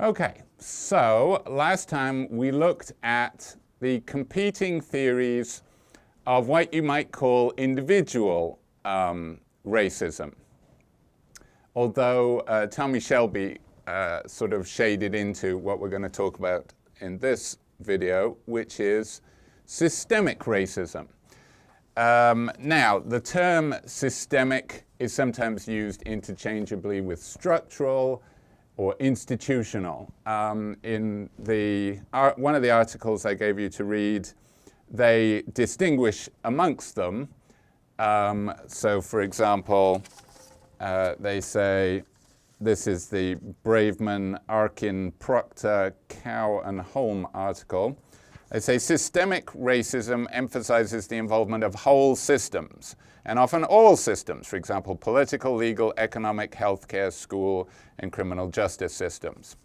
Okay, so last time we looked at the competing theories of what you might call individual racism. Although Tommy Shelby sort of shaded into what we're going to talk about in this video, which is systemic racism. Now, the term systemic is sometimes used interchangeably with structural or institutional. In one of the articles I gave you to read, they distinguish amongst them. So, for example, they say, this is the Braveman, Arkin, Proctor, Cow, and Holm article. They say systemic racism emphasizes the involvement of whole systems, and often all systems, for example, political, legal, economic, healthcare, school, and criminal justice systems.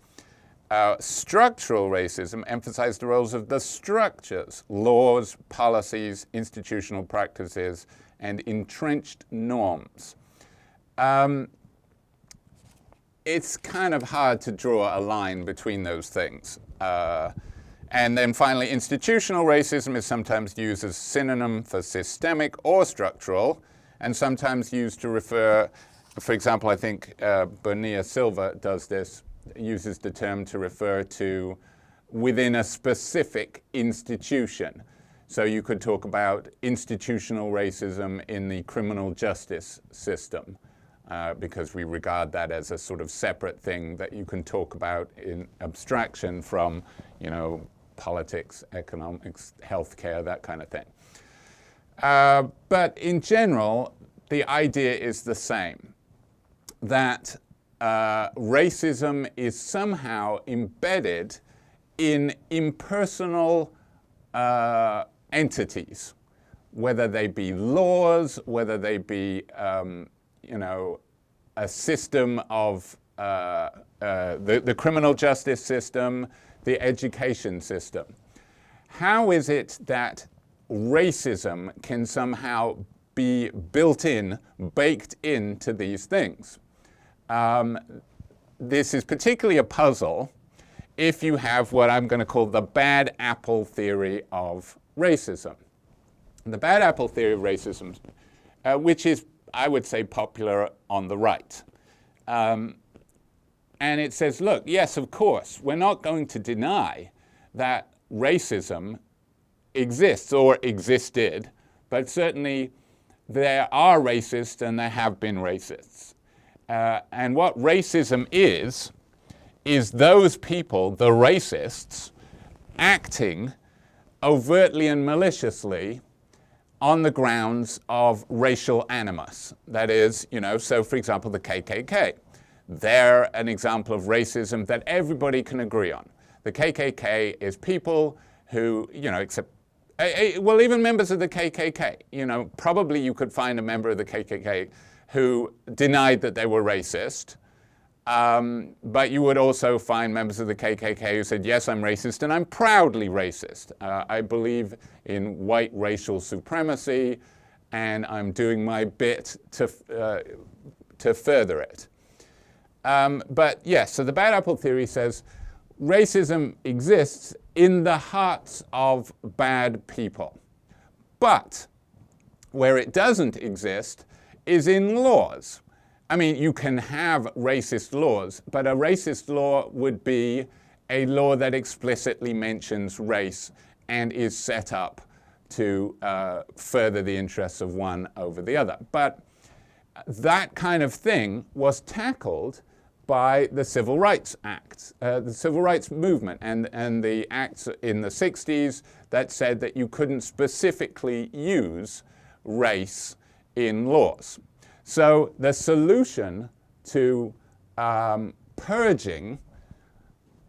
Structural racism emphasizes the roles of the structures, laws, policies, institutional practices, and entrenched norms. It's kind of hard to draw a line between those things. And then finally, institutional racism is sometimes used as a synonym for systemic or structural, and sometimes used to refer, for example, I think Bonilla-Silva does this, uses the term to refer to within a specific institution. So you could talk about institutional racism in the criminal justice system, because we regard that as a sort of separate thing that you can talk about in abstraction from, you know, politics, economics, healthcare, that kind of thing. But in general, the idea is the same, that racism is somehow embedded in impersonal entities, whether they be laws, whether they be you know, a system of the criminal justice system, the education system. How is it that racism can somehow be built in, baked into these things? This is particularly a puzzle if you have what I'm going to call the bad apple theory of racism. The bad apple theory of racism, which is, I would say, popular on the right. And it says, look, yes, of course, we're not going to deny that racism exists or existed, but certainly there are racists and there have been racists. And what racism is those people, the racists, acting overtly and maliciously on the grounds of racial animus. That is, you know, so for example, the KKK. They're an example of racism that everybody can agree on. The KKK is people who, you know, well, even members of the KKK, you know, probably you could find a member of the KKK who denied that they were racist, but you would also find members of the KKK who said, yes, I'm racist, and I'm proudly racist. I believe in white racial supremacy, and I'm doing my bit to further it. But yes, so the bad apple theory says racism exists in the hearts of bad people. But where it doesn't exist is in laws. I mean, you can have racist laws, but a racist law would be a law that explicitly mentions race and is set up to further the interests of one over the other. But that kind of thing was tackled by the Civil Rights Act, the Civil Rights Movement, and the acts in the 60s that said that you couldn't specifically use race in laws. So the solution to purging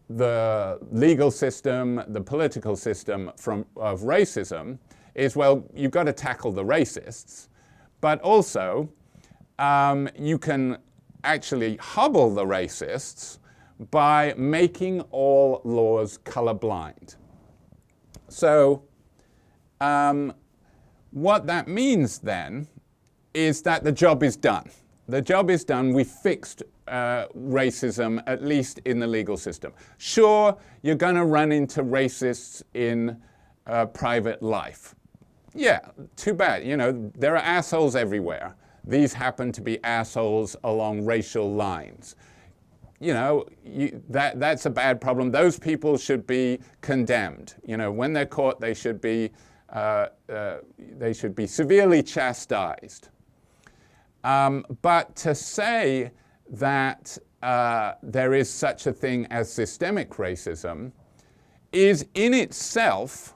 the legal system, the political system of racism is, well, you've got to tackle the racists, but also you can actually hobble the racists by making all laws colorblind. So what that means then is that the job is done. The job is done. We fixed racism, at least in the legal system. Sure, you're going to run into racists in private life. Yeah, too bad. You know, there are assholes everywhere. These happen to be assholes along racial lines. You know, that's a bad problem. Those people should be condemned. You know, when they're caught, they should be severely chastised. But to say that there is such a thing as systemic racism is in itself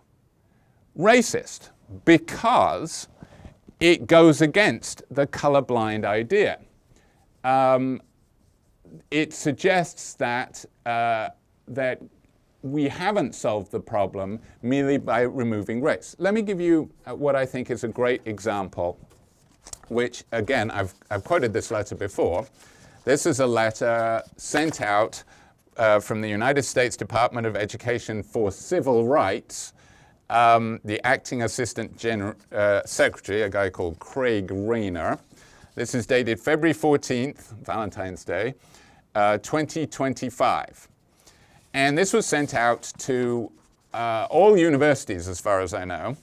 racist, because it goes against the colorblind idea. It suggests that that we haven't solved the problem merely by removing race. Let me give you what I think is a great example, which, again, I've quoted this letter before. This is a letter sent out from the United States Department of Education for Civil Rights. The acting assistant secretary, a guy called Craig Rayner. This is dated February 14th, Valentine's Day, 2025. And this was sent out to all universities, as far as I know,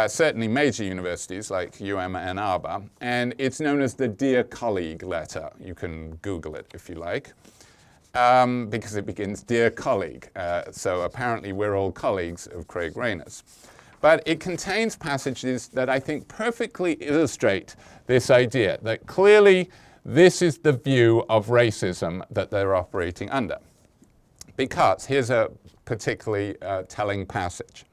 certainly major universities like Ann Arbor, and it's known as the Dear Colleague letter. You can Google it if you like, because it begins, Dear Colleague. So apparently we're all colleagues of Craig Rayner's. But it contains passages that I think perfectly illustrate this idea, that clearly this is the view of racism that they're operating under. Because here's a particularly telling passage.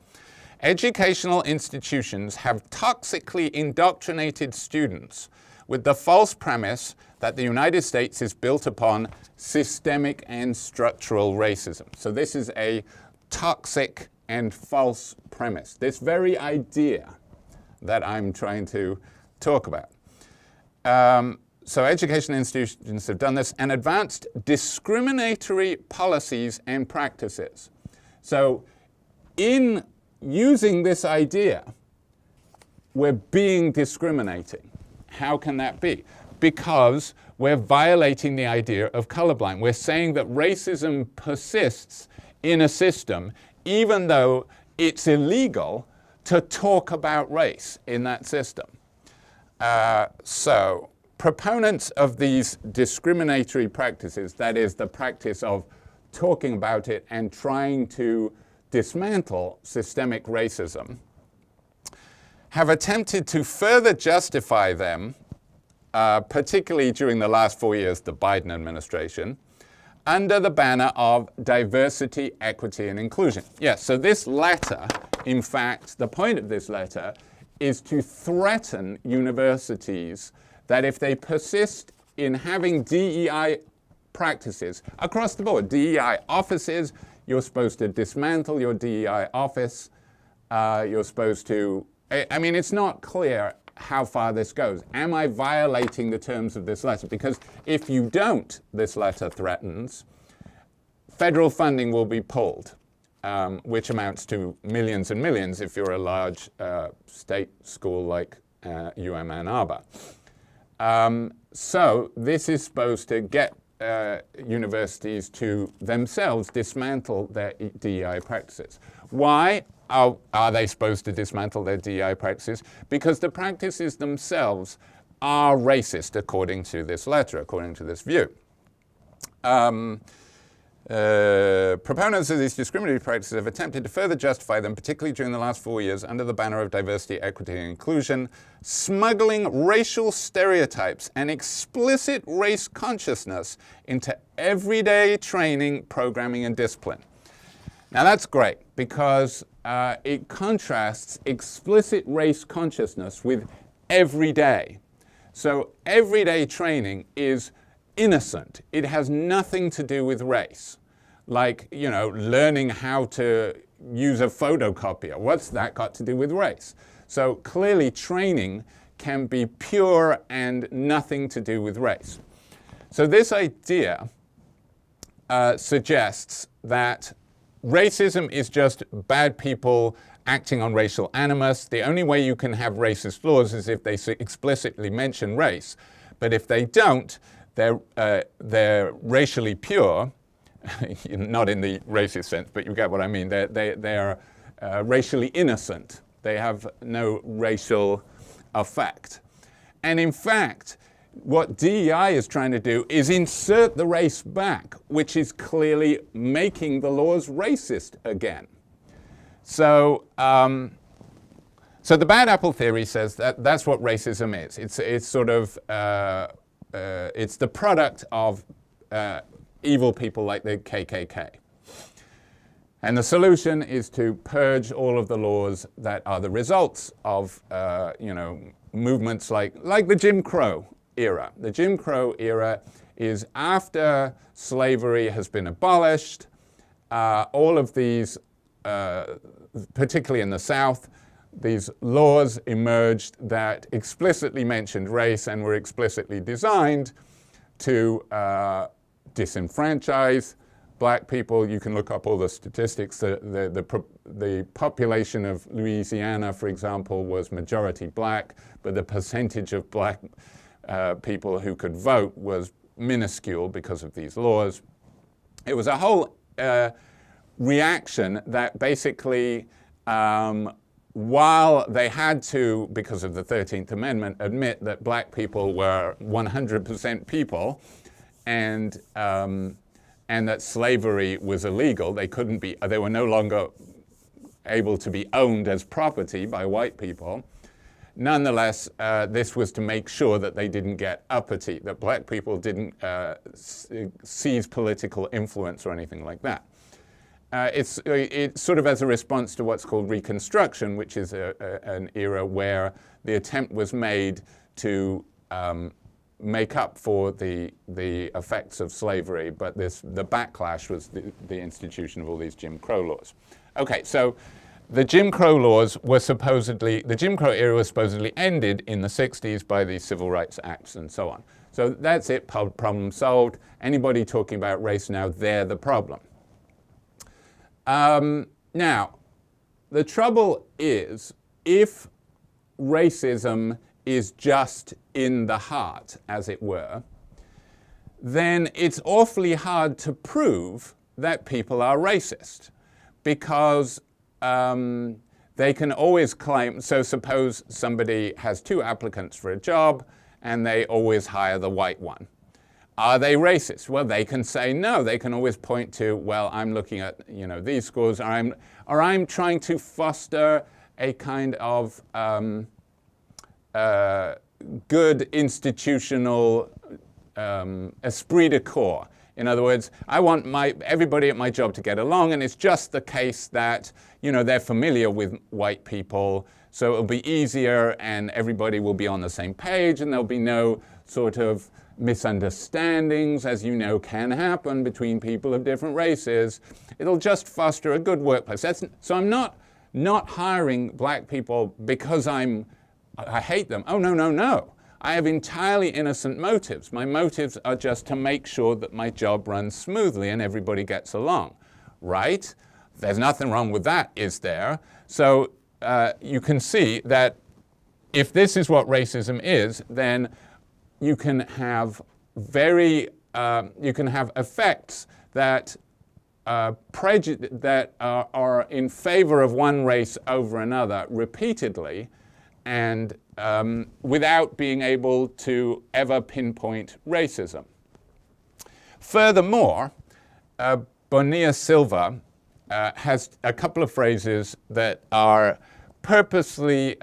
Educational institutions have toxically indoctrinated students with the false premise that the United States is built upon systemic and structural racism. So this is a toxic and false premise, this very idea that I'm trying to talk about. So education institutions have done this and advanced discriminatory policies and practices. So in using this idea, we're being discriminating. How can that be? Because we're violating the idea of colorblind. We're saying that racism persists in a system even though it's illegal to talk about race in that system. So proponents of these discriminatory practices, that is, the practice of talking about it and trying to dismantle systemic racism, have attempted to further justify them, particularly during the last 4 years, the Biden administration, under the banner of diversity, equity, and inclusion. Yes, so this letter, in fact, the point of this letter is to threaten universities that if they persist in having DEI practices across the board, DEI offices, you're supposed to dismantle your DEI office, you're supposed to, I mean, it's not clear how far this goes. Am I violating the terms of this letter? Because if you don't, this letter threatens, federal funding will be pulled, which amounts to millions and millions if you're a large state school like Ann Arbor. So this is supposed to get universities to themselves dismantle their DEI practices. Why are they supposed to dismantle their DEI practices? Because the practices themselves are racist, according to this letter, according to this view. Proponents of these discriminatory practices have attempted to further justify them, particularly during the last 4 years, under the banner of diversity, equity, and inclusion, smuggling racial stereotypes and explicit race consciousness into everyday training, programming, and discipline. Now that's great, because it contrasts explicit race consciousness with everyday. So everyday training is innocent. It has nothing to do with race. Like, you know, learning how to use a photocopier. What's that got to do with race? So clearly training can be pure and nothing to do with race. So this idea suggests that racism is just bad people acting on racial animus. The only way you can have racist laws is if they explicitly mention race. But if they don't, they're racially pure, not in the racist sense, but you get what I mean. They're racially innocent. They have no racial effect. And in fact, what DEI is trying to do is insert the race back, which is clearly making the laws racist again. So, so the bad apple theory says that that's what racism is. It's sort of it's the product of evil people like the KKK. And the solution is to purge all of the laws that are the results of movements like the Jim Crow era. The Jim Crow era is after slavery has been abolished. All of these, particularly in the South, these laws emerged that explicitly mentioned race and were explicitly designed to disenfranchise black people. You can look up all the statistics. The population of Louisiana, for example, was majority black, but the percentage of black people who could vote was minuscule because of these laws. It was a whole reaction that basically, while they had to, because of the 13th Amendment, admit that black people were 100% people and that slavery was illegal, they were no longer able to be owned as property by white people. Nonetheless, this was to make sure that they didn't get uppity, that black people didn't seize political influence or anything like that. It's sort of as a response to what's called Reconstruction, which is an era where the attempt was made to make up for the effects of slavery, but the backlash was the institution of all these Jim Crow laws. Okay, so the Jim Crow laws were the Jim Crow era was supposedly ended in the 60s by the Civil Rights Acts and so on. So that's it, problem solved. Anybody talking about race now, they're the problem. Now, the trouble is, if racism is just in the heart, as it were, then it's awfully hard to prove that people are racist, because they can always claim, so suppose somebody has 2 applicants for a job and they always hire the white one. Are they racist? Well, they can say no. They can always point to, well, I'm looking at these scores, or I'm trying to foster a kind of good institutional esprit de corps. In other words, I want everybody at my job to get along, and it's just the case that they're familiar with white people, so it'll be easier, and everybody will be on the same page, and there'll be no sort of misunderstandings, as you know, can happen between people of different races. It'll just foster a good workplace. So I'm not hiring black people because I hate them. Oh, no. I have entirely innocent motives. My motives are just to make sure that my job runs smoothly and everybody gets along, right? There's nothing wrong with that, is there? So you can see that if this is what racism is, then you can have effects that that are in favor of one race over another repeatedly, and without being able to ever pinpoint racism. Furthermore, Bonilla-Silva has a couple of phrases that are purposely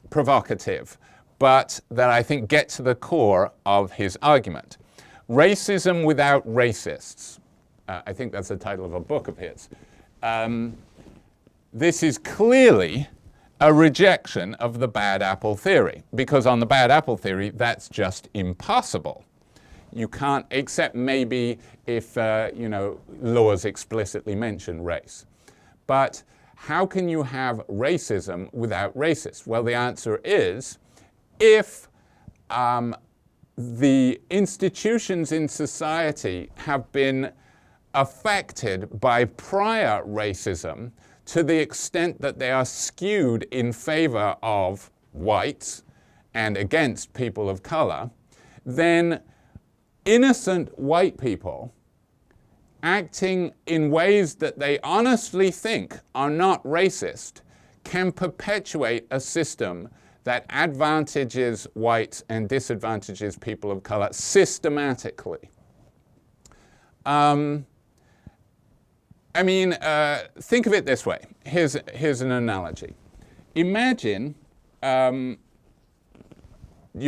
provocative, but that I think get to the core of his argument. Racism without racists. I think that's the title of a book of his. This is clearly a rejection of the bad apple theory, because on the bad apple theory, that's just impossible. You can't, except maybe if laws explicitly mention race. But how can you have racism without racists? Well, the answer is, if the institutions in society have been affected by prior racism to the extent that they are skewed in favor of whites and against people of color, then innocent white people acting in ways that they honestly think are not racist can perpetuate a system that advantages whites and disadvantages people of color systematically. I mean, think of it this way. Here's an analogy. Imagine you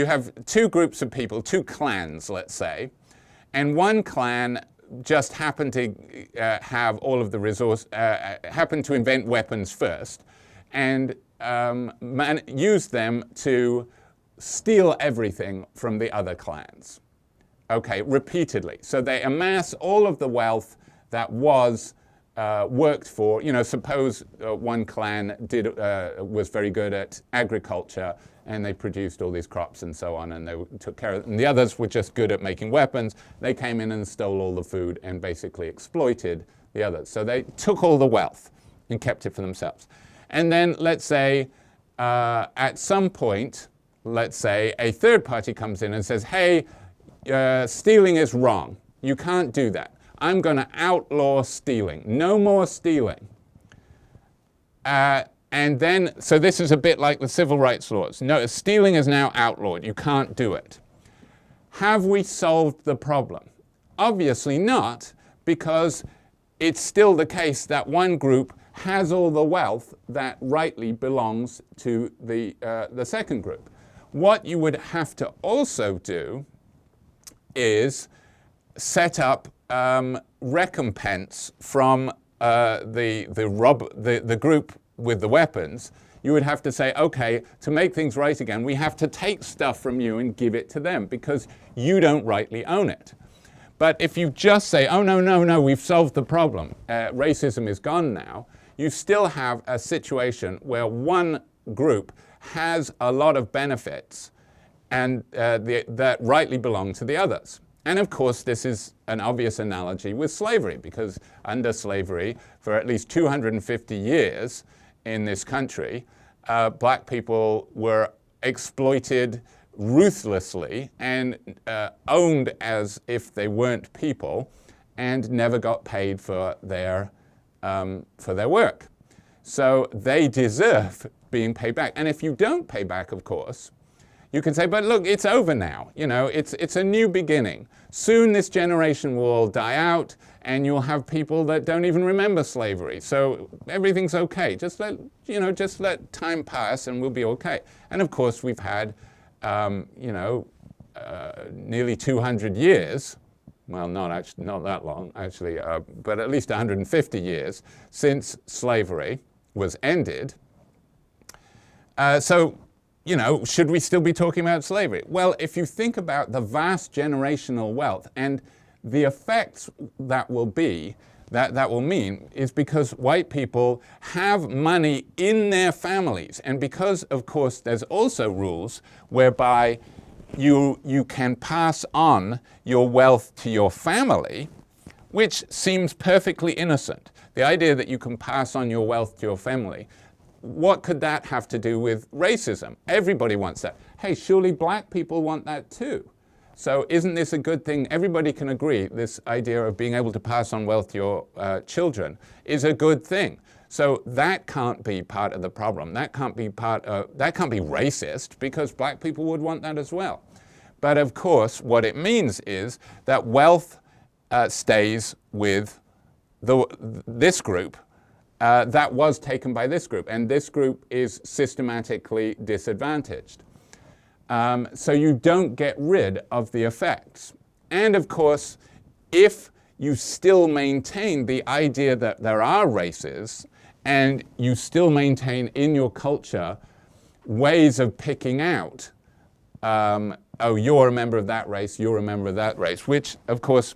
have two groups of people, two clans, let's say, and one clan just happened to have all of the resource, happened to invent weapons first, and use them to steal everything from the other clans. Okay, repeatedly. So they amass all of the wealth that was worked for. You know, suppose one clan was very good at agriculture, and they produced all these crops and so on, and they took care of it. And the others were just good at making weapons. They came in and stole all the food and basically exploited the others. So they took all the wealth and kept it for themselves. And then let's say at some point, let's say a third party comes in and says, hey, stealing is wrong. You can't do that. I'm going to outlaw stealing. No more stealing. And then, so this is a bit like the civil rights laws. No, stealing is now outlawed. You can't do it. Have we solved the problem? Obviously not, because it's still the case that one group has all the wealth that rightly belongs to the second group. What you would have to also do is set up recompense from the group with the weapons. You would have to say, okay, to make things right again, we have to take stuff from you and give it to them because you don't rightly own it. But if you just say, oh, no, we've solved the problem, racism is gone now, you still have a situation where one group has a lot of benefits and that rightly belong to the others. And of course, this is an obvious analogy with slavery, because under slavery, for at least 250 years in this country, black people were exploited ruthlessly and owned as if they weren't people, and never got paid for their work. So they deserve being paid back. And if you don't pay back, of course, you can say, but look, it's over now. You know, it's a new beginning. Soon this generation will all die out, and you'll have people that don't even remember slavery. So everything's okay. Just let time pass, and we'll be okay. And of course, we've had, nearly 200 years. Well, not that long, actually, but at least 150 years since slavery was ended. Should we still be talking about slavery? Well, if you think about the vast generational wealth and the effects that will mean is because white people have money in their families. And because, of course, there's also rules whereby you can pass on your wealth to your family, which seems perfectly innocent. The idea that you can pass on your wealth to your family, what could that have to do with racism? Everybody wants that. Hey, surely black people want that too. So isn't this a good thing? Everybody can agree this idea of being able to pass on wealth to your children is a good thing. So that can't be part of the problem. That can't be racist, because black people would want that as well. But of course, what it means is that wealth stays with this group that was taken by this group, and this group is systematically disadvantaged. So you don't get rid of the effects. And of course, if you still maintain the idea that there are races, and you still maintain in your culture ways of picking out, oh, you're a member of that race, you're a member of that race, which of course,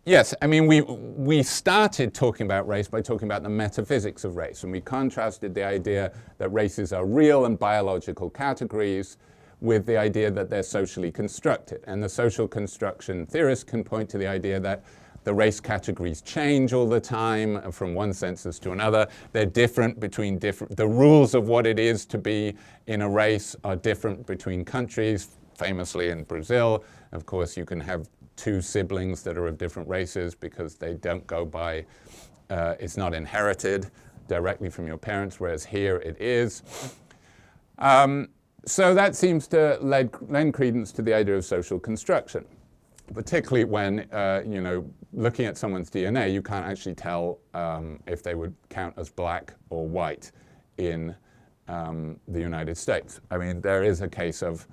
yes, I mean, we started talking about race by talking about the metaphysics of race, and we contrasted the idea that races are real and biological categories with the idea that they're socially constructed. And the social construction theorists can point to the idea that the race categories change all the time from one census to another. They're different the rules of what it is to be in a race are different between countries. famously in Brazil. Of course, you can have two siblings that are of different races because they don't go by, it's not inherited directly from your parents, whereas here it is. So that seems to lend credence to the idea of social construction, particularly when, looking at someone's DNA, you can't actually tell if they would count as black or white in the United States. I mean, there is a case of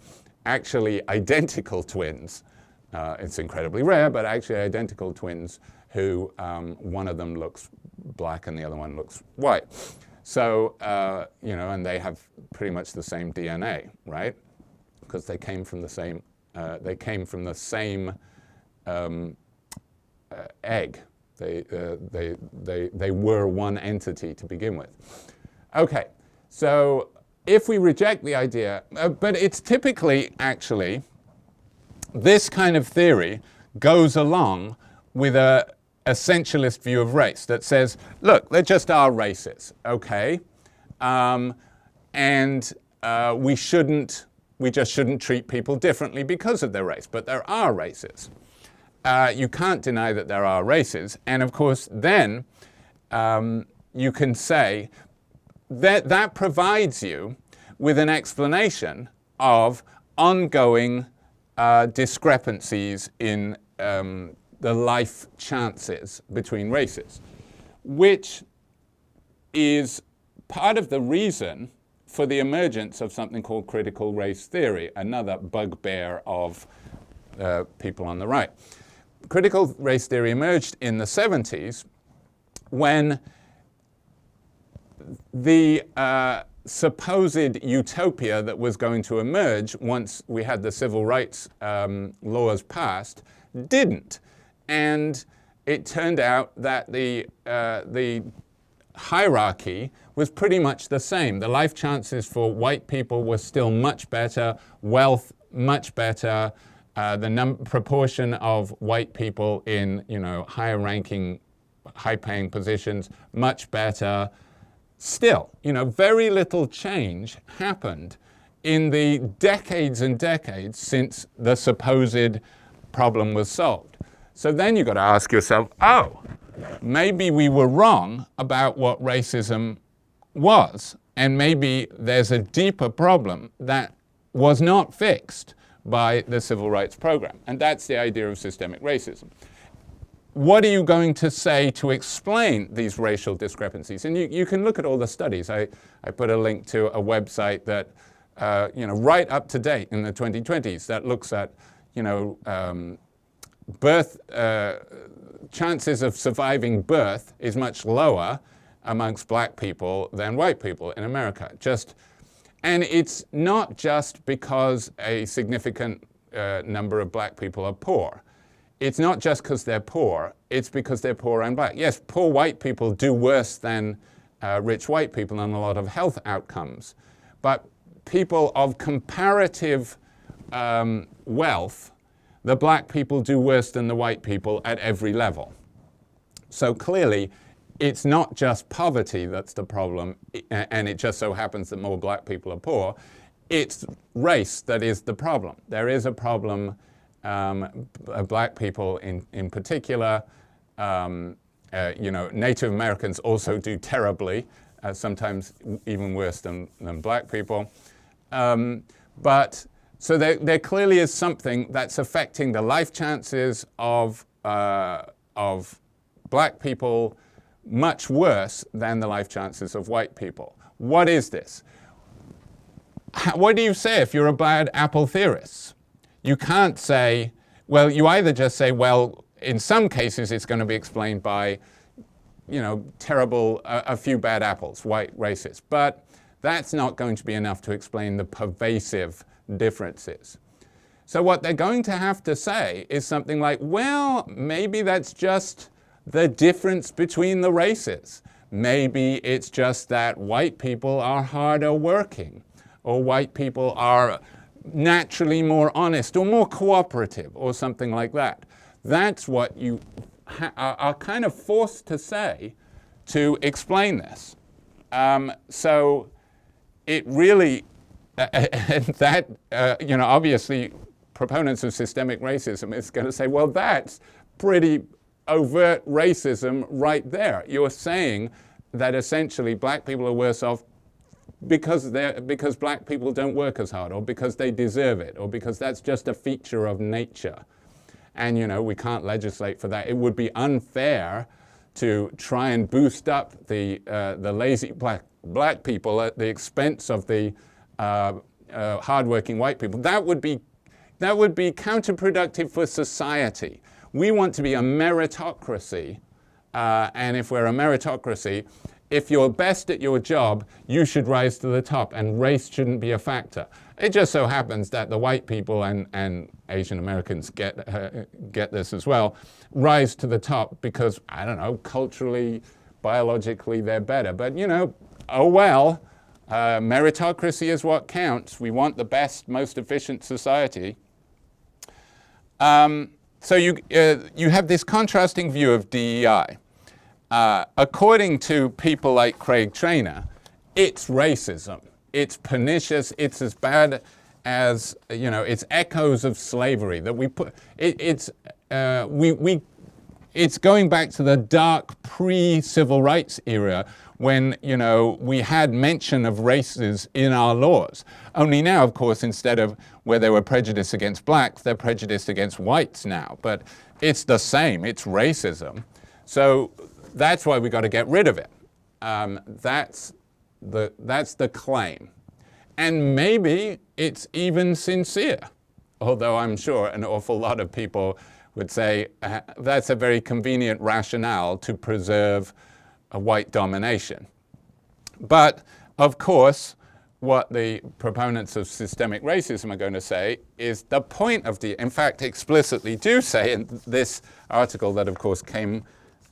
actually identical twins. It's incredibly rare, but actually identical twins who one of them looks black and the other one looks white. So, and they have pretty much the same DNA, right? Because they came from the same, egg. They were one entity to begin with. Okay, so if we reject the idea, but it's typically actually, this kind of theory goes along with a essentialist view of race that says, look, there just are races, okay? We just shouldn't treat people differently because of their race, but there are races. You can't deny that there are races, and of course then you can say that provides you with an explanation of ongoing discrepancies in the life chances between races, which is part of the reason for the emergence of something called critical race theory, another bugbear of people on the right. Critical race theory emerged in the 70s when the supposed utopia that was going to emerge once we had the civil rights laws passed didn't. And it turned out that the hierarchy was pretty much the same. The life chances for white people were still much better, wealth much better, the proportion of white people in higher ranking, high paying positions much better. Still, very little change happened in the decades and decades since the supposed problem was solved. So then you've got to ask yourself, oh, maybe we were wrong about what racism was, and maybe there's a deeper problem that was not fixed by the civil rights program. And that's the idea of systemic racism. What are you going to say to explain these racial discrepancies? And you can look at all the studies. I put a link to a website that, right up to date in the 2020s that looks at, birth chances of surviving birth is much lower amongst black people than white people in America. And it's not just because a significant number of black people are poor. It's not just because they're poor, it's because they're poor and black. Yes, poor white people do worse than rich white people on a lot of health outcomes. But people of comparative wealth, the black people do worse than the white people at every level. So clearly, it's not just poverty that's the problem, and it just so happens that more black people are poor. It's race that is the problem. There is a problem. Black people in particular, Native Americans also do terribly, sometimes even worse than black people. So there clearly is something that's affecting the life chances of black people much worse than the life chances of white people. What is this? What do you say if you're a bad apple theorist? You can't say, well, you either just say, well, in some cases it's going to be explained by, a few bad apples, white racists. But that's not going to be enough to explain the pervasive differences. So what they're going to have to say is something like, well, maybe that's just the difference between the races. Maybe it's just that white people are harder working, or white people are naturally more honest or more cooperative or something like that. That's what you are kind of forced to say to explain this. So it really and that, obviously proponents of systemic racism is going to say, well, that's pretty overt racism right there. You're saying that essentially black people are worse off because black people don't work as hard, or because they deserve it, or because that's just a feature of nature. And we can't legislate for that. It would be unfair to try and boost up the lazy black people at the expense of the hardworking white people. That would be counterproductive for society. We want to be a meritocracy, and if we're a meritocracy, if you're best at your job, you should rise to the top, and race shouldn't be a factor. It just so happens that the white people and Asian Americans get this as well, rise to the top because, I don't know, culturally, biologically, they're better. But, oh well, meritocracy is what counts. We want the best, most efficient society. So you have this contrasting view of DEI. According to people like Craig Trainer, it's racism. It's pernicious. It's as bad as, it's echoes of slavery that we put. It's going back to the dark pre-civil rights era when, we had mention of races in our laws. Only now, of course, instead of where they were prejudiced against blacks, they're prejudiced against whites now. But it's the same. It's racism. So that's why we got to get rid of it. That's the claim. And maybe it's even sincere, although I'm sure an awful lot of people would say that's a very convenient rationale to preserve a white domination. But, of course, what the proponents of systemic racism are going to say is the point of in fact, explicitly do say in this article that, of course, came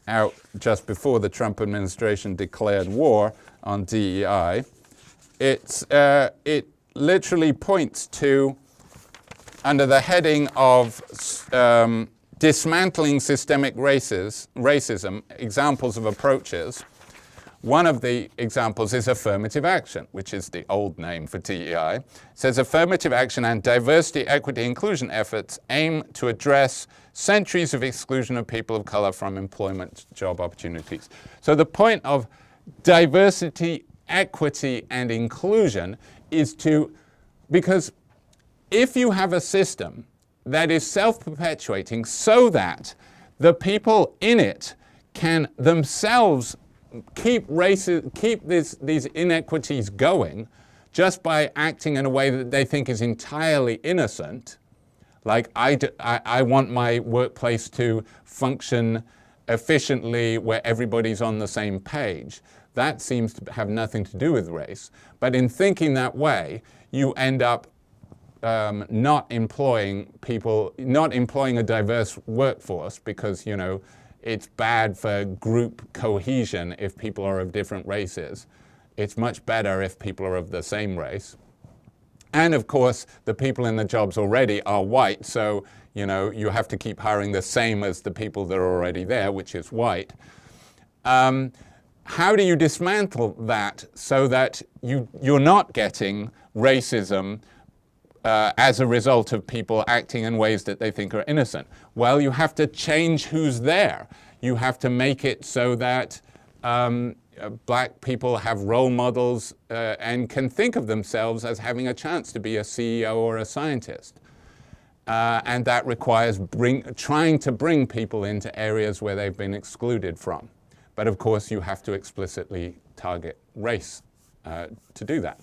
out just before the Trump administration declared war on DEI, it literally points to, under the heading of dismantling systemic racism, examples of approaches. One of the examples is affirmative action, which is the old name for DEI. It says affirmative action and diversity, equity, inclusion efforts aim to address centuries of exclusion of people of color from employment job opportunities. So the point of diversity, equity, and inclusion is because if you have a system that is self-perpetuating so that the people in it can themselves keep these inequities going just by acting in a way that they think is entirely innocent, like I want my workplace to function efficiently where everybody's on the same page. That seems to have nothing to do with race. But in thinking that way, you end up not employing a diverse workforce because, it's bad for group cohesion if people are of different races. It's much better if people are of the same race. And of course, the people in the jobs already are white, so you have to keep hiring the same as the people that are already there, which is white. How do you dismantle that so that you're not getting racism as a result of people acting in ways that they think are innocent? Well, you have to change who's there. You have to make it so that black people have role models and can think of themselves as having a chance to be a CEO or a scientist. And that requires trying to bring people into areas where they've been excluded from. But of course, you have to explicitly target race to do that.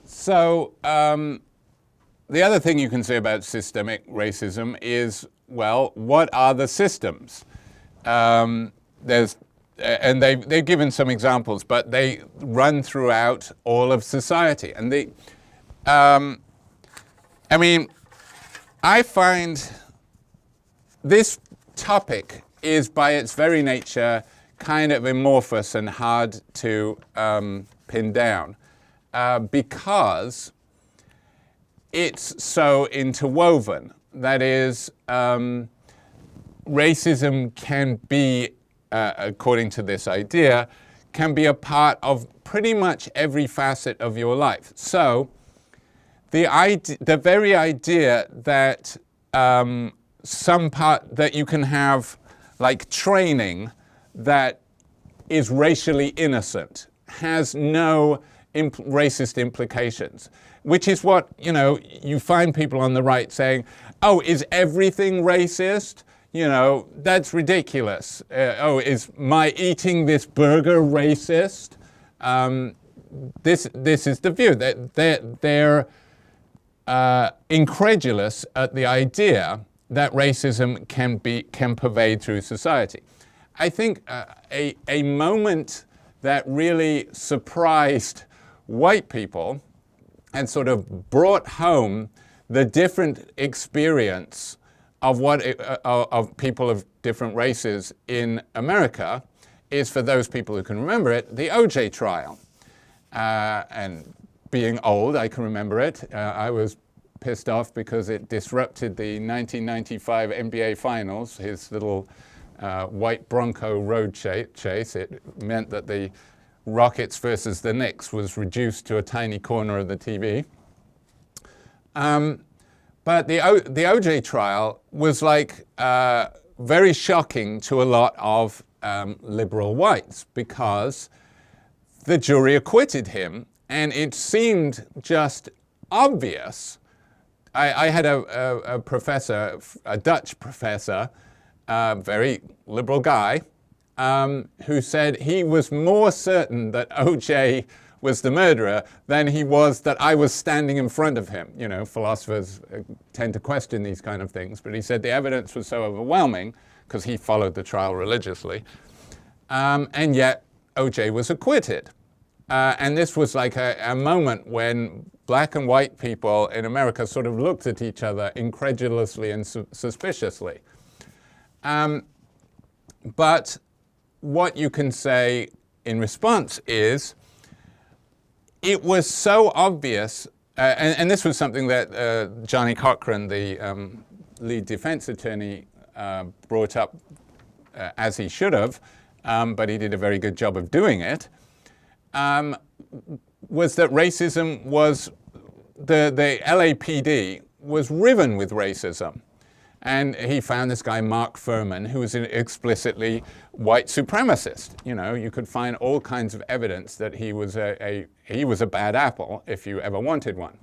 So the other thing you can say about systemic racism is, well, what are the systems? And they've given some examples, but they run throughout all of society. And I find this topic is by its very nature kind of amorphous and hard to pin down because it's so interwoven. That is, racism can be, according to this idea, can be a part of pretty much every facet of your life. So the very idea that that you can have like training that is racially innocent has no racist implications, which is what, you find people on the right saying, oh, is everything racist? That's ridiculous. Is my eating this burger racist? This is the view. They're incredulous at the idea that racism can pervade through society. I think a moment that really surprised white people and sort of brought home the different experience of of people of different races in America is, for those people who can remember it, the O.J. trial. And being old, I can remember it. I was pissed off because it disrupted the 1995 NBA Finals, his little white Bronco road chase. It meant that the Rockets versus the Knicks was reduced to a tiny corner of the TV. But the O.J. trial was like very shocking to a lot of liberal whites because the jury acquitted him, and it seemed just obvious. I had a professor, a Dutch professor, very liberal guy, who said he was more certain that O.J. was the murderer than he was that I was standing in front of him. Philosophers tend to question these kind of things, but he said the evidence was so overwhelming, because he followed the trial religiously, and yet O.J. was acquitted. And this was like a moment when black and white people in America sort of looked at each other incredulously and suspiciously. But what you can say in response is, it was so obvious, and this was something that Johnny Cochran, the lead defense attorney, brought up as he should have, but he did a very good job of doing it, was that racism was, the LAPD was riven with racism. And he found this guy, Mark Furman, who was an explicitly white supremacist. You could find all kinds of evidence that he was a bad apple if you ever wanted one.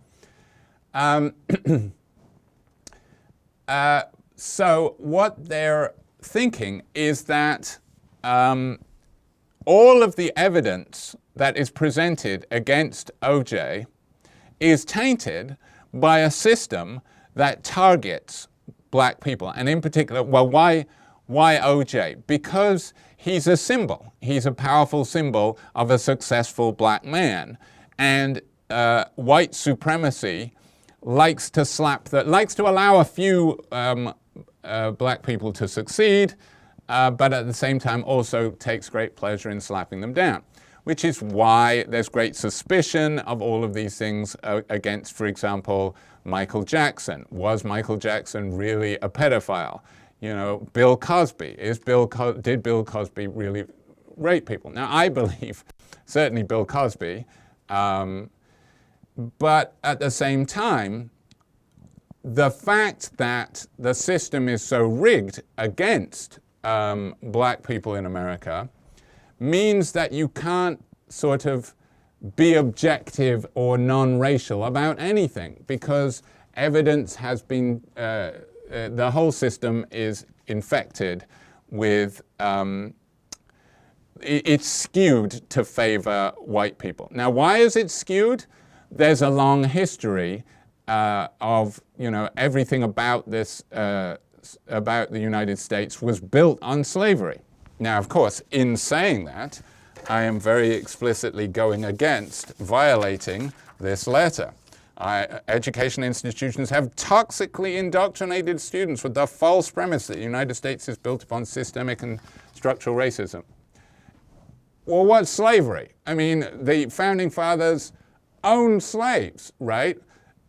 So what they're thinking is that all of the evidence that is presented against O.J. is tainted by a system that targets black people, and in particular, well, why O.J.? Because he's a symbol. He's a powerful symbol of a successful black man, and white supremacy likes to allow a few black people to succeed, but at the same time also takes great pleasure in slapping them down, which is why there's great suspicion of all of these things against, for example, Michael Jackson. Was Michael Jackson really a pedophile? Bill Cosby. Did Bill Cosby really rape people? Now, I believe certainly Bill Cosby, but at the same time, the fact that the system is so rigged against black people in America means that you can't sort of be objective or non-racial about anything, because evidence has been, the whole system is infected with, it's skewed to favor white people. Now, why is it skewed? There's a long history of, everything about this, about the United States was built on slavery. Now, of course, in saying that, I am very explicitly going against violating this letter. Education institutions have toxically indoctrinated students with the false premise that the United States is built upon systemic and structural racism. Well, what's slavery? I mean, the founding fathers owned slaves, right?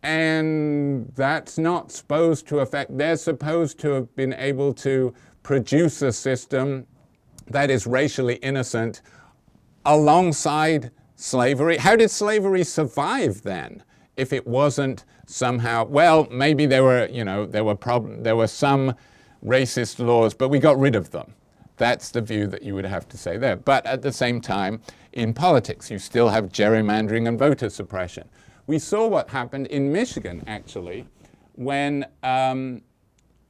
And that's not supposed to affect, they're supposed to have been able to produce a system that is racially innocent alongside slavery. How did slavery survive then? If it wasn't somehow, well, maybe there were some racist laws, but we got rid of them. That's the view that you would have to say there. But at the same time, in politics, you still have gerrymandering and voter suppression. We saw what happened in Michigan, actually, when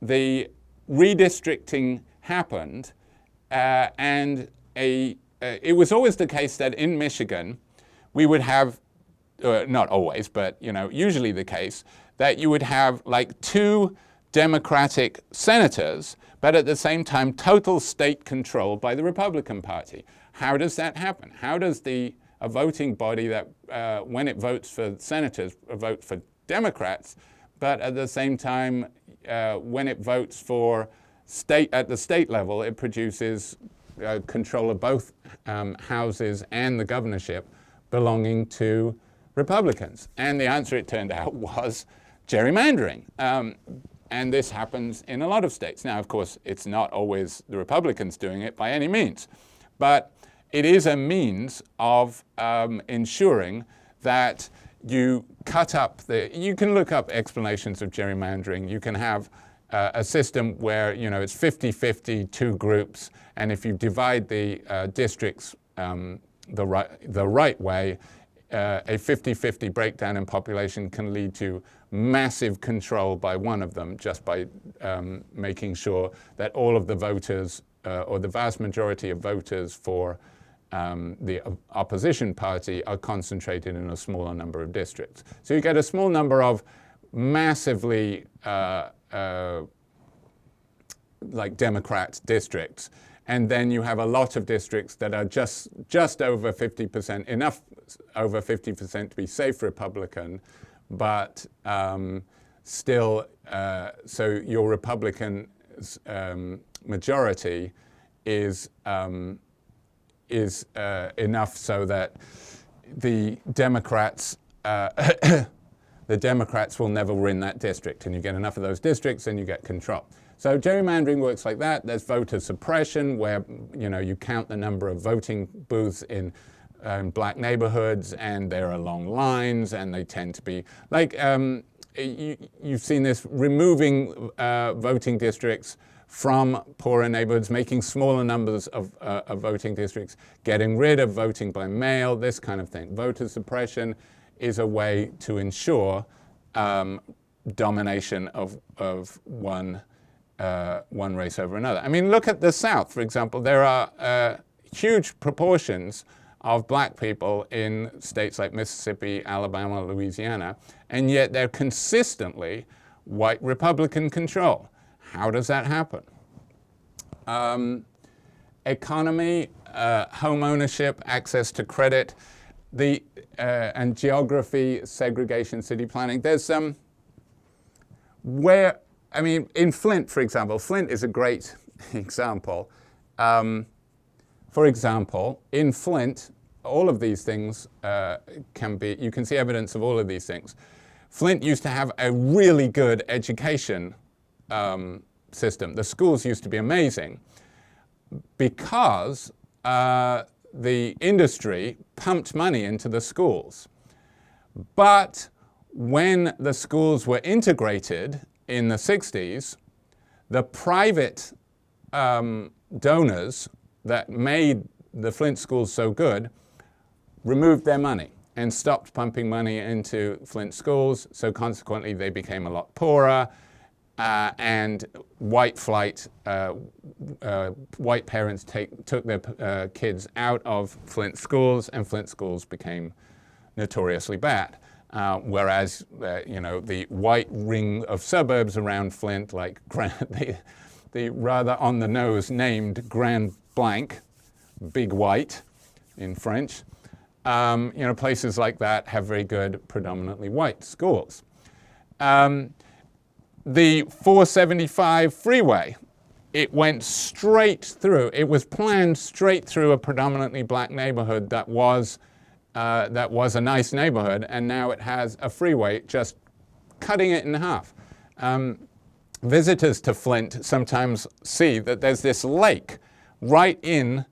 the redistricting happened, and it was always the case that in Michigan, we would have, not always, but usually the case, that you would have like 2 Democratic senators, but at the same time total state control by the Republican Party. How does that happen? How does a voting body that, when it votes for senators, vote for Democrats, but at the same time, when it votes for at the state level, it produces control of both houses and the governorship belonging to Republicans? And the answer, it turned out, was gerrymandering. And this happens in a lot of states. Now, of course, it's not always the Republicans doing it by any means, but it is a means of ensuring that you cut up you can look up explanations of gerrymandering. You can have a system where, it's 50-50, 2 groups, and if you divide the districts the right way, a 50-50 breakdown in population can lead to massive control by one of them, just by making sure that all of the voters, or the vast majority of voters for the opposition party, are concentrated in a smaller number of districts. So you get a small number of massively like Democrat districts, and then you have a lot of districts that are just over 50%, enough over 50% to be safe Republican, but still, so your Republican majority is enough so that the Democrats the Democrats will never win that district, and you get enough of those districts and you get control. So gerrymandering works like that. There's voter suppression, where you count the number of voting booths in black neighborhoods, and there are long lines, and they tend to be like you've seen this, removing voting districts from poorer neighborhoods, making smaller numbers of voting districts, getting rid of voting by mail, this kind of thing. Voter suppression is a way to ensure domination of one race over another. I mean, look at the South, for example. There are huge proportions of black people in states like Mississippi, Alabama, Louisiana, and yet they're consistently white Republican control. How does that happen? Economy, home ownership, access to credit, and geography, segregation, city planning. There's in Flint, for example, Flint is a great example. For example, in Flint, all of these things you can see evidence of all of these things. Flint used to have a really good education system. The schools used to be amazing because the industry pumped money into the schools. But when the schools were integrated in the 60s, the private donors that made the Flint schools so good removed their money and stopped pumping money into Flint schools, so consequently they became a lot poorer, and white flight, white parents took their kids out of Flint schools, and Flint schools became notoriously bad. Whereas, the white ring of suburbs around Flint, like the rather on-the-nose named Grand Blanc, Big White in French, places like that have very good, predominantly white schools. The 475 freeway, it went straight through. It was planned straight through a predominantly black neighborhood that was a nice neighborhood, and now it has a freeway just cutting it in half. Visitors to Flint sometimes see that there's this lake right in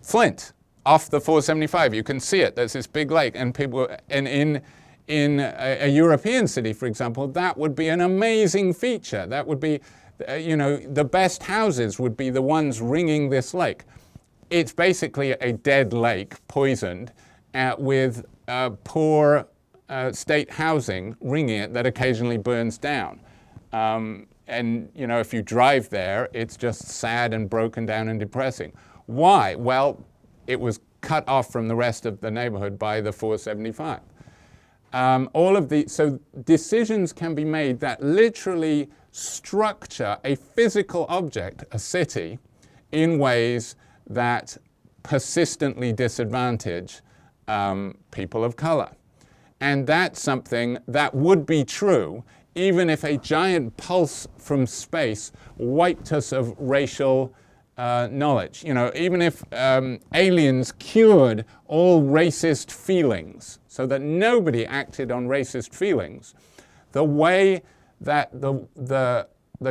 Flint, off the 475. You can see it. There's this big lake, and people, and in a European city, for example, that would be an amazing feature. That would be, the best houses would be the ones ringing this lake. It's basically a dead lake, poisoned, with poor state housing ringing it that occasionally burns down. And if you drive there, it's just sad and broken down and depressing. Why? Well, it was cut off from the rest of the neighborhood by the 475. So decisions can be made that literally structure a physical object, a city, in ways that persistently disadvantage people of color. And that's something that would be true even if a giant pulse from space wiped us of racial knowledge. Even if aliens cured all racist feelings so that nobody acted on racist feelings, the way that the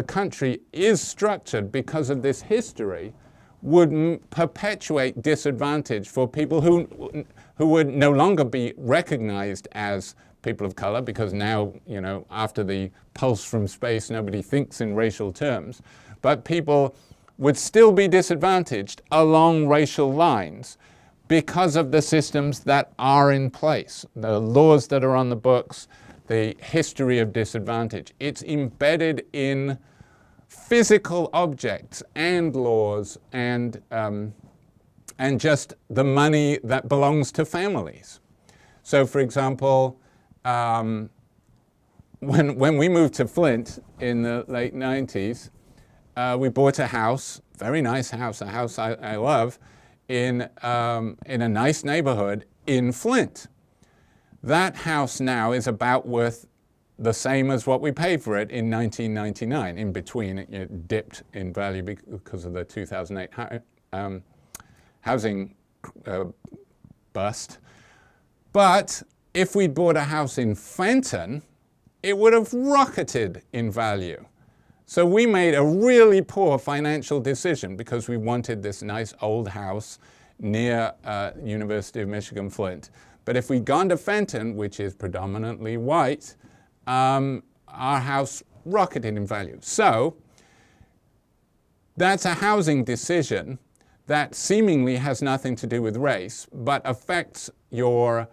country is structured because of this history would perpetuate disadvantage for people who would no longer be recognized as people of color, because now, after the pulse from space, nobody thinks in racial terms, but people would still be disadvantaged along racial lines because of the systems that are in place, the laws that are on the books, the history of disadvantage. It's embedded in physical objects and laws and just the money that belongs to families. So, for example, when we moved to Flint in the late 90s, we bought a house, very nice house, a house I love, in a nice neighborhood in Flint. That house now is about worth the same as what we paid for it in 1999. In between, it dipped in value because of the 2008 housing bust. But if we'd bought a house in Fenton, it would have rocketed in value. So we made a really poor financial decision because we wanted this nice old house near University of Michigan Flint. But if we'd gone to Fenton, which is predominantly white, our house rocketed in value. So that's a housing decision that seemingly has nothing to do with race, but affects your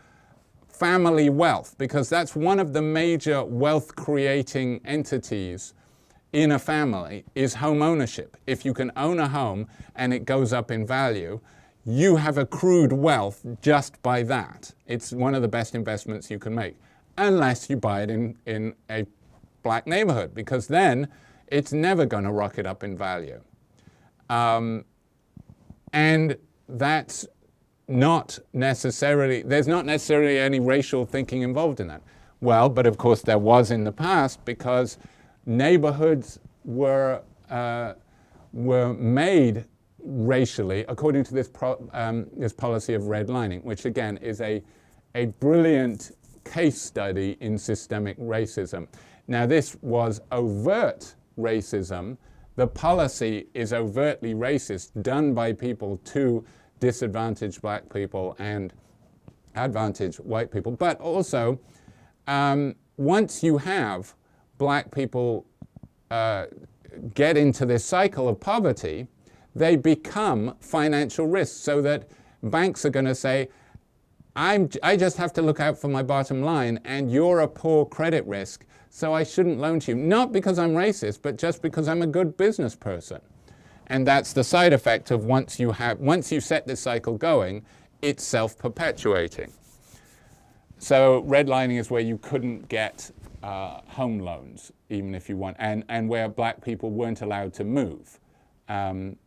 family wealth, because that's one of the major wealth-creating entities in a family is home ownership. If you can own a home and it goes up in value, you have accrued wealth just by that. It's one of the best investments you can make, unless you buy it in a black neighborhood, because then it's never going to rocket up in value. And that's not necessarily, there's not necessarily any racial thinking involved in that. Well, but of course there was in the past, because neighborhoods were made racially according to this policy of redlining, which again is a brilliant case study in systemic racism. Now, this was overt racism. The policy is overtly racist, done by people to disadvantage black people and advantage white people. But also, once you have black people get into this cycle of poverty, they become financial risks, so that banks are going to say, I just have to look out for my bottom line, and you're a poor credit risk, so I shouldn't loan to you. Not because I'm racist, but just because I'm a good business person. And that's the side effect of once you set this cycle going, it's self-perpetuating. So redlining is where you couldn't get home loans, even if you want, and where black people weren't allowed to move. And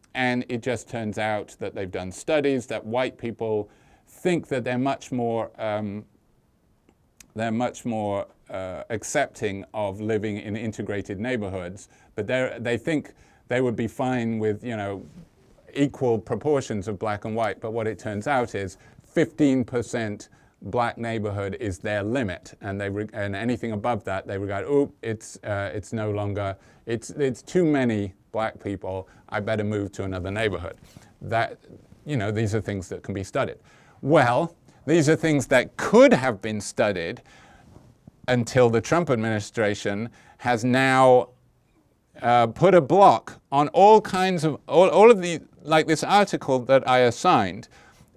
it just turns out that they've done studies that white people think that they're much more accepting of living in integrated neighborhoods, but they think they would be fine with equal proportions of black and white. But what it turns out is 15% black neighborhood is their limit, and and anything above that they regard, it's no longer, it's too many black people, I better move to another neighborhood. these are things that can be studied. Well, these are things that could have been studied until the Trump administration has now put a block on all kinds of, all of the, like this article that I assigned,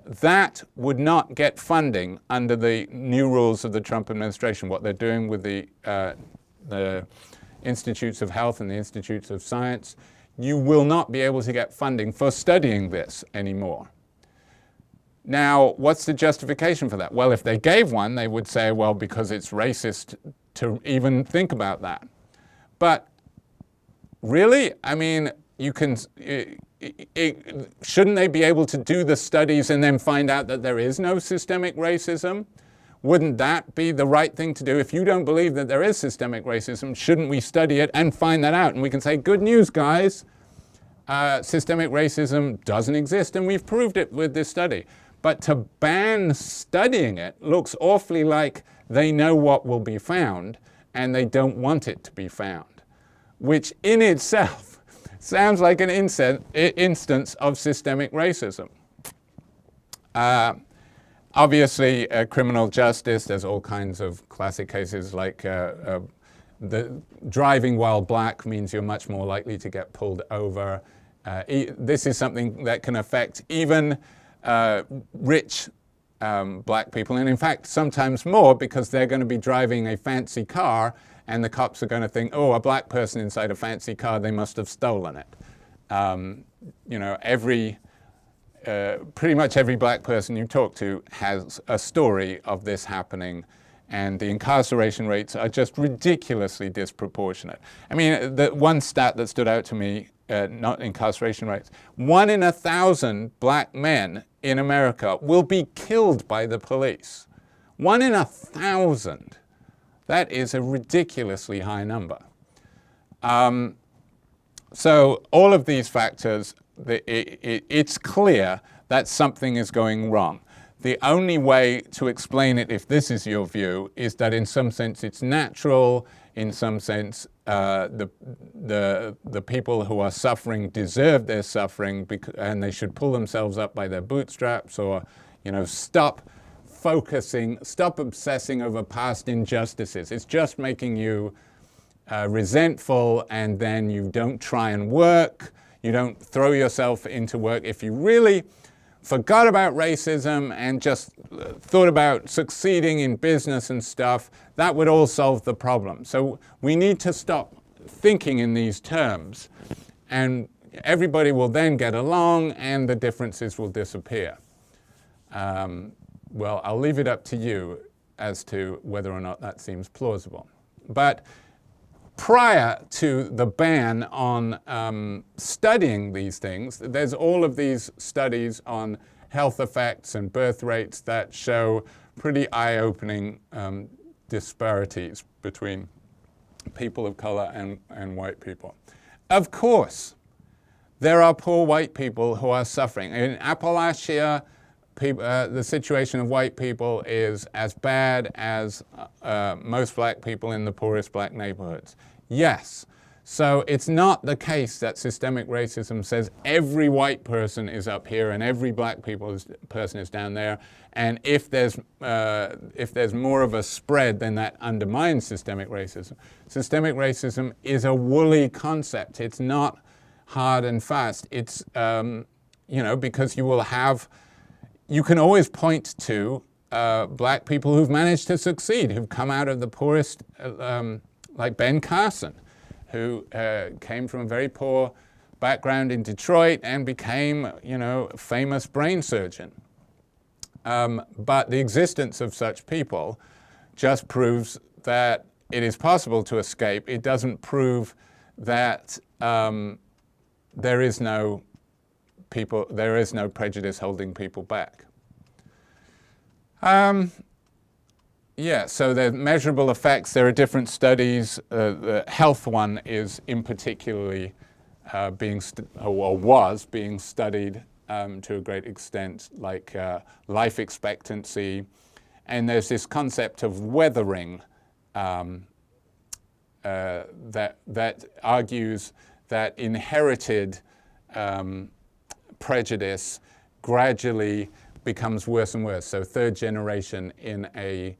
that would not get funding under the new rules of the Trump administration, what they're doing with the Institutes of Health and the Institutes of Science. You will not be able to get funding for studying this anymore. Now, what's the justification for that? Well, if they gave one, they would say, well, because it's racist to even think about that. But really, I mean, you can, shouldn't they be able to do the studies and then find out that there is no systemic racism? Wouldn't that be the right thing to do? If you don't believe that there is systemic racism, shouldn't we study it and find that out? And we can say, good news, guys, systemic racism doesn't exist, and we've proved it with this study. But to ban studying it looks awfully like they know what will be found and they don't want it to be found, which in itself sounds like an instance of systemic racism. Obviously, criminal justice, there's all kinds of classic cases like the driving while black means you're much more likely to get pulled over. This is something that can affect even rich black people, and in fact sometimes more, because they're going to be driving a fancy car and the cops are going to think, oh, a black person inside a fancy car, they must have stolen it. Pretty much every black person you talk to has a story of this happening, and the incarceration rates are just ridiculously disproportionate. I mean, the one stat that stood out to me, not incarceration rates, 1 in 1,000 black men in America will be killed by the police. 1 in 1,000. That is a ridiculously high number. So all of these factors, it's clear that something is going wrong. The only way to explain it, if this is your view, is that in some sense it's natural, in some sense the people who are suffering deserve their suffering, and they should pull themselves up by their bootstraps, or stop obsessing over past injustices. It's just making you resentful, and then you don't try and work. You don't throw yourself into work. If you really forgot about racism and just thought about succeeding in business and stuff, that would all solve the problem. So we need to stop thinking in these terms, and everybody will then get along and the differences will disappear. Well, I'll leave it up to you as to whether or not that seems plausible. But prior to the ban on studying these things, there's all of these studies on health effects and birth rates that show pretty eye-opening disparities between people of color and white people. Of course, there are poor white people who are suffering. In Appalachia, the situation of white people is as bad as most black people in the poorest black neighborhoods. Yes. So it's not the case that systemic racism says every white person is up here and every black person is down there, and if there's more of a spread, then that undermines systemic racism. Systemic racism is a woolly concept. It's not hard and fast. It's because you can always point to black people who've managed to succeed, who've come out of the poorest, like Ben Carson, who came from a very poor background in Detroit and became, a famous brain surgeon. But the existence of such people just proves that it is possible to escape. It doesn't prove that there is no prejudice holding people back. So there are measurable effects. There are different studies. The health one is in particularly was being studied to a great extent, like life expectancy. And there's this concept of weathering that argues that inherited prejudice gradually becomes worse and worse. So third generation in a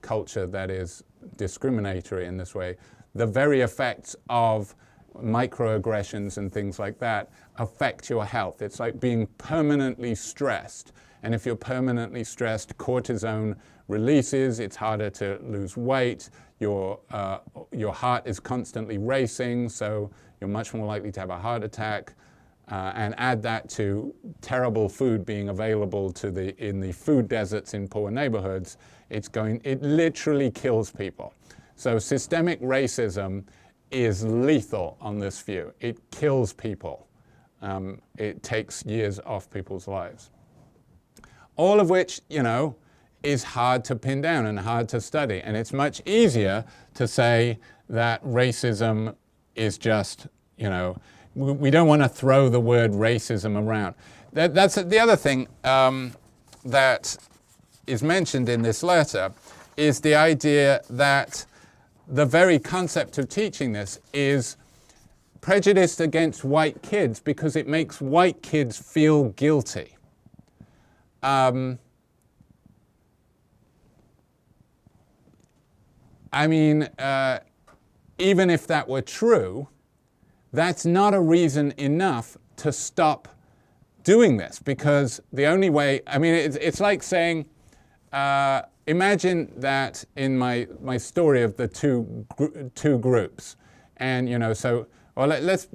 culture that is discriminatory in this way, the very effects of microaggressions and things like that affect your health. It's like being permanently stressed. And if you're permanently stressed, cortisone releases, it's harder to lose weight, your heart is constantly racing, so you're much more likely to have a heart attack. And add that to terrible food being available in the food deserts in poor neighborhoods, it literally kills people. So systemic racism is lethal on this view. It kills people. It takes years off people's lives. All of which, is hard to pin down and hard to study. And it's much easier to say that racism is just, we don't want to throw the word racism around. That's the other thing that is mentioned in this letter, is the idea that the very concept of teaching this is prejudiced against white kids because it makes white kids feel guilty. Even if that were true, that's not a reason enough to stop doing this, because the only way, it's like saying, imagine that in my story of the two groups, and let's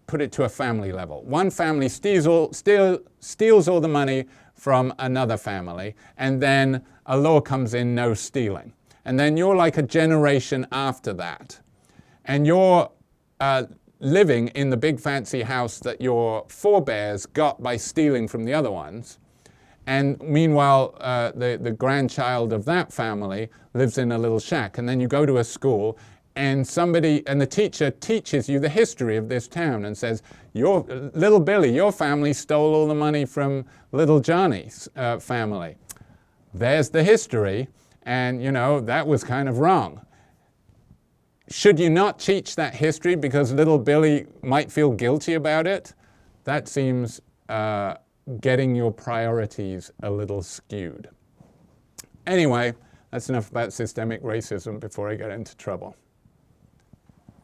put it to a family level. One family steals all the money from another family, and then a law comes in, no stealing. And then you're like a generation after that, and you're living in the big fancy house that your forebears got by stealing from the other ones. And meanwhile, the grandchild of that family lives in a little shack. And then you go to a school, and the teacher teaches you the history of this town and says, little Billy, your family stole all the money from little Johnny's family. There's the history, and that was kind of wrong. Should you not teach that history because little Billy might feel guilty about it? That seems getting your priorities a little skewed. Anyway, that's enough about systemic racism before I get into trouble.